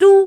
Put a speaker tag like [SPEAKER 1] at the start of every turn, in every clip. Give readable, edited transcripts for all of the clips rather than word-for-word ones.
[SPEAKER 1] 2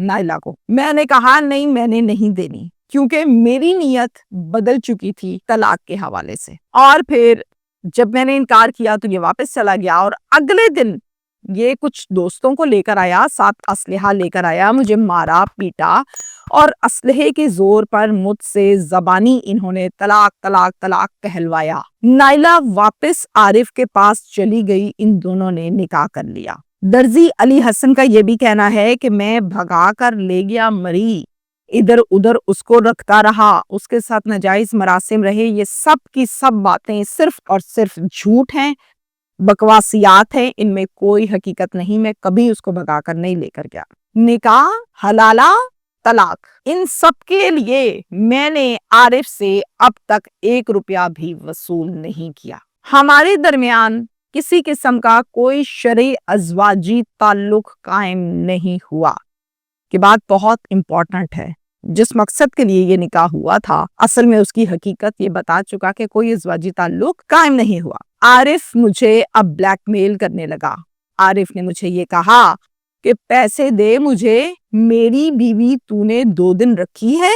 [SPEAKER 1] نائلہ کو۔ میں نے کہا نہیں، میں نے نہیں دینی، کیونکہ میری نیت بدل چکی تھی طلاق کے حوالے سے۔ اور پھر جب میں نے انکار کیا تو یہ واپس چلا گیا، اور اگلے دن یہ کچھ دوستوں کو لے کر آیا، ساتھ اسلحہ لے کر آیا، مجھے مارا پیٹا، اور اسلحے کے زور پر مجھ سے زبانی انہوں نے طلاق طلاق طلاق کہلوایا۔ نائلہ واپس عارف کے پاس چلی گئی، ان دونوں نے نکاح کر لیا۔ درزی علی حسن کا یہ بھی کہنا ہے کہ میں بھگا کر لے گیا مری، ادھر ادھر اس کو رکھتا رہا، اس کے ساتھ ناجائز مراسم رہے۔ یہ سب کی سب باتیں صرف اور صرف جھوٹ ہیں، بکواسیات ہیں، ان میں کوئی حقیقت نہیں۔ میں کبھی اس کو بھگا کر نہیں لے کر گیا۔ نکاح، حلالہ، طلاق، ان سب کے لیے میں نے عارف سے اب تک 1 روپیہ بھی وصول نہیں کیا۔ ہمارے درمیان کسی قسم کا کوئی شرعی ازواجی تعلق قائم نہیں ہوا۔ یہ بات بہت امپورٹنٹ ہے۔ جس مقصد کے لیے یہ نکاح ہوا تھا، اصل میں اس کی حقیقت یہ بتا چکا کہ کوئی ازواجی تعلق قائم نہیں ہوا۔ عارف مجھے اب بلیک میل کرنے لگا۔ عارف نے مجھے یہ کہا کہ پیسے دے مجھے، میری بیوی تو نے 2 دن رکھی ہے،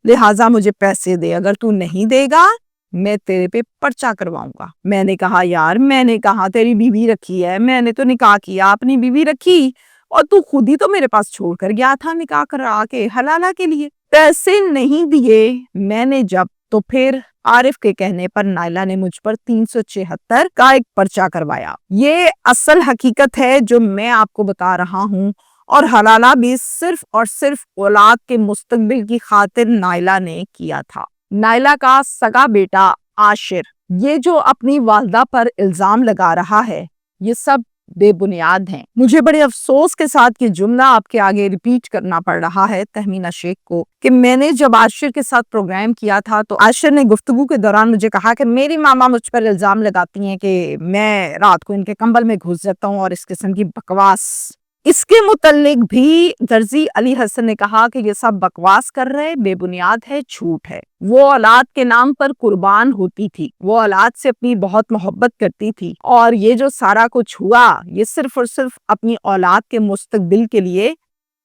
[SPEAKER 1] لہٰذا مجھے پیسے دے، اگر تو نہیں دے گا میں تیرے پہ پرچہ کرواؤں گا۔ میں نے کہا یار، میں نے کہا تیری بیوی رکھی ہے، میں نے تو نکاح کیا، اپنی بیوی رکھی، اور تو خود ہی تو میرے پاس چھوڑ کر گیا تھا نکاح کرا کے حلالہ کے لیے۔ پیسے نہیں دیے میں نے جب، تو پھر عارف کے کہنے پر نائلہ نے مجھ پر 376 کا ایک پرچہ کروایا۔ یہ اصل حقیقت ہے جو میں آپ کو بتا رہا ہوں، اور حلالہ بھی صرف اور صرف اولاد کے مستقبل کی خاطر نائلہ نے کیا تھا۔ نائلہ کا سگا بیٹا عاشر یہ جو اپنی والدہ پر الزام لگا رہا ہے، یہ سب بے بنیاد ہیں۔ مجھے بڑے افسوس کے ساتھ یہ جملہ آپ کے آگے ریپیٹ کرنا پڑ رہا ہے تہمینہ شیخ کو، کہ میں نے جب عاشر کے ساتھ پروگرام کیا تھا تو عاشر نے گفتگو کے دوران مجھے کہا کہ میری ماما مجھ پر الزام لگاتی ہیں کہ میں رات کو ان کے کمبل میں گھس جاتا ہوں، اور اس قسم کی بکواس۔ اس کے متعلق بھی درزی علی حسن نے کہا کہ یہ سب بکواس کر رہے، بے بنیاد ہے، جھوٹ ہے۔ وہ اولاد کے نام پر قربان ہوتی تھی، وہ اولاد سے اپنی بہت محبت کرتی تھی، اور یہ جو سارا کچھ ہوا یہ صرف اور صرف اپنی اولاد کے مستقبل کے لیے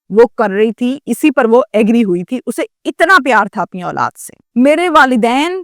[SPEAKER 1] وہ کر رہی تھی، اسی پر وہ ایگری ہوئی تھی، اسے اتنا پیار تھا اپنی اولاد سے۔ میرے والدین،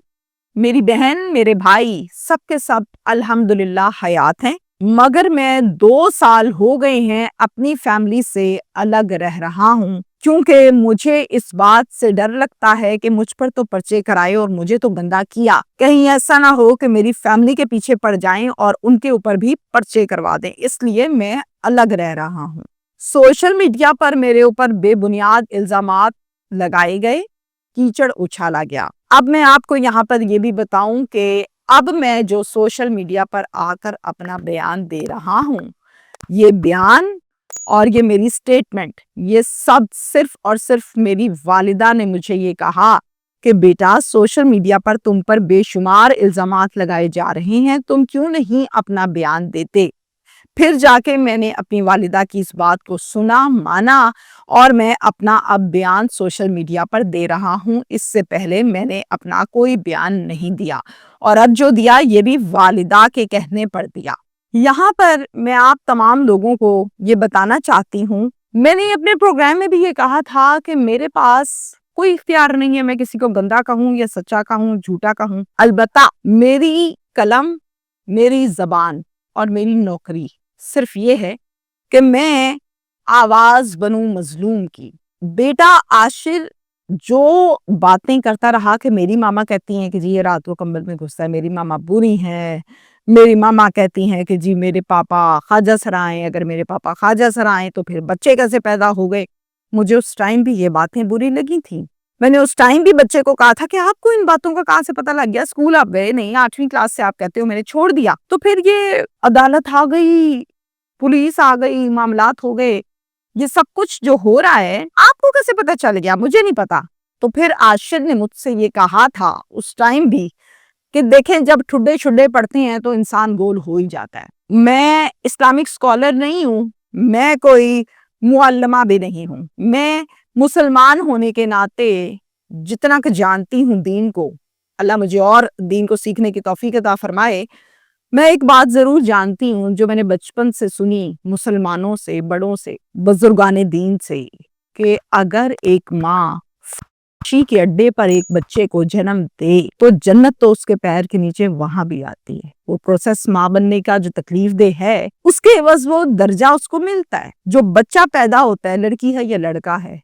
[SPEAKER 1] میری بہن، میرے بھائی سب کے سب الحمدللہ حیات ہیں، مگر میں 2 سال ہو گئے ہیں اپنی فیملی سے الگ رہ رہا ہوں، کیونکہ مجھے اس بات سے ڈر لگتا ہے کہ مجھ پر تو پرچے کرائے اور مجھے تو گندا کیا، کہیں ایسا نہ ہو کہ میری فیملی کے پیچھے پڑ جائیں اور ان کے اوپر بھی پرچے کروا دیں، اس لیے میں الگ رہ رہا ہوں۔ سوشل میڈیا پر میرے اوپر بے بنیاد الزامات لگائے گئے، کیچڑ اچھالا گیا۔ اب میں آپ کو یہاں پر یہ بھی بتاؤں کہ اب میں جو سوشل میڈیا پر آ کر اپنا بیان دے رہا ہوں، یہ بیان اور یہ میری سٹیٹمنٹ، یہ سب صرف اور صرف میری والدہ نے مجھے یہ کہا کہ بیٹا سوشل میڈیا پر تم پر بے شمار الزامات لگائے جا رہے ہیں، تم کیوں نہیں اپنا بیان دیتے؟ پھر جا کے میں نے اپنی والدہ کی اس بات کو سنا، مانا، اور میں اپنا اب بیان سوشل میڈیا پر دے رہا ہوں۔ اس سے پہلے میں نے اپنا کوئی بیان نہیں دیا، اور اب جو دیا یہ بھی والدہ کے کہنے پر دیا۔ یہاں پر میں آپ تمام لوگوں کو یہ بتانا چاہتی ہوں، میں نے اپنے پروگرام میں بھی یہ کہا تھا کہ میرے پاس کوئی اختیار نہیں ہے میں کسی کو گندا کہوں یا سچا کہوں، جھوٹا کہوں۔ البتہ میری قلم، میری زبان اور میری نوکری صرف یہ ہے کہ میں آواز بنوں مظلوم کی۔ بیٹا عاشر جو باتیں کرتا رہا کہ میری ماما کہتی ہیں کہ جی یہ رات کو کمبل میں گھستا ہے، میری ماما بری ہیں، میری ماما کہتی ہیں کہ جی میرے پاپا خواجہ سرائیں، اگر میرے پاپا خواجہ سرائیں تو پھر بچے کیسے پیدا ہو گئے۔ مجھے اس ٹائم بھی یہ باتیں بری لگی تھیں۔ میں نے اس ٹائم بھی بچے کو کہا تھا کہ آپ کو ان باتوں کا کہاں سے پتہ لگ گیا، اسکول آپ گئے نہیں، 8ویں کلاس سے آپ کہتے ہو میں نے چھوڑ دیا۔ تو پھر یہ عدالت آ گئی، پولیس آ گئی، معاملات ہو گئے، یہ سب کچھ جو ہو رہا ہے آپ کو کیسے پتہ چل گیا؟ مجھے نہیں پتا۔ تو پھر عاشر نے مجھ سے یہ کہا تھا اس ٹائم بھی کہ دیکھیں جب ٹھڈے چھڈے پڑتے ہیں تو انسان گول ہو ہی جاتا ہے۔ میں اسلامک اسکالر نہیں ہوں، میں کوئی معلمہ بھی نہیں ہوں، میں مسلمان ہونے کے ناطے جتنا کہ جانتی ہوں دین کو، اللہ مجھے اور دین کو سیکھنے کی توفیق عطا فرمائے، میں ایک بات ضرور جانتی ہوں جو میں نے بچپن سے سنی مسلمانوں سے، بڑوں سے، بزرگان دین سے، کہ اگر ایک ماں فحاشی کے اڈے پر ایک بچے کو جنم دے تو جنت تو اس کے پیر کے نیچے وہاں بھی آتی ہے. وہ پروسیس ماں بننے کا جو تکلیف دہ ہے اس کے عوض وہ درجہ اس کو ملتا ہے. جو بچہ پیدا ہوتا ہے لڑکی ہے یا لڑکا ہے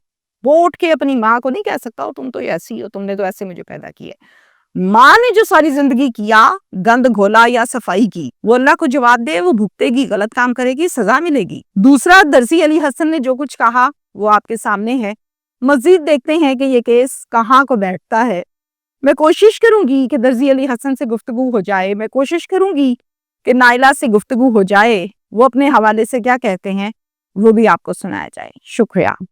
[SPEAKER 1] وہ اٹھ کے اپنی ماں کو نہیں کہہ سکتا تم تو ایسی ہو, تم نے تو ایسے مجھے پیدا کیا ہے. ماں نے جو ساری زندگی کیا, گند گھولا یا صفائی کی, وہ اللہ کو جواب دے, وہ بھگتے گی, غلط کام کرے گی, سزا ملے گی. دوسرا, درزی علی حسن نے جو کچھ کہا وہ آپ کے سامنے ہے. مزید دیکھتے ہیں کہ یہ کیس کہاں کو بیٹھتا ہے. میں کوشش کروں گی کہ درزی علی حسن سے گفتگو ہو جائے, میں کوشش کروں گی کہ نائلہ سے گفتگو ہو جائے, وہ اپنے حوالے سے کیا کہتے ہیں وہ بھی آپ کو سنایا جائے. شکریہ.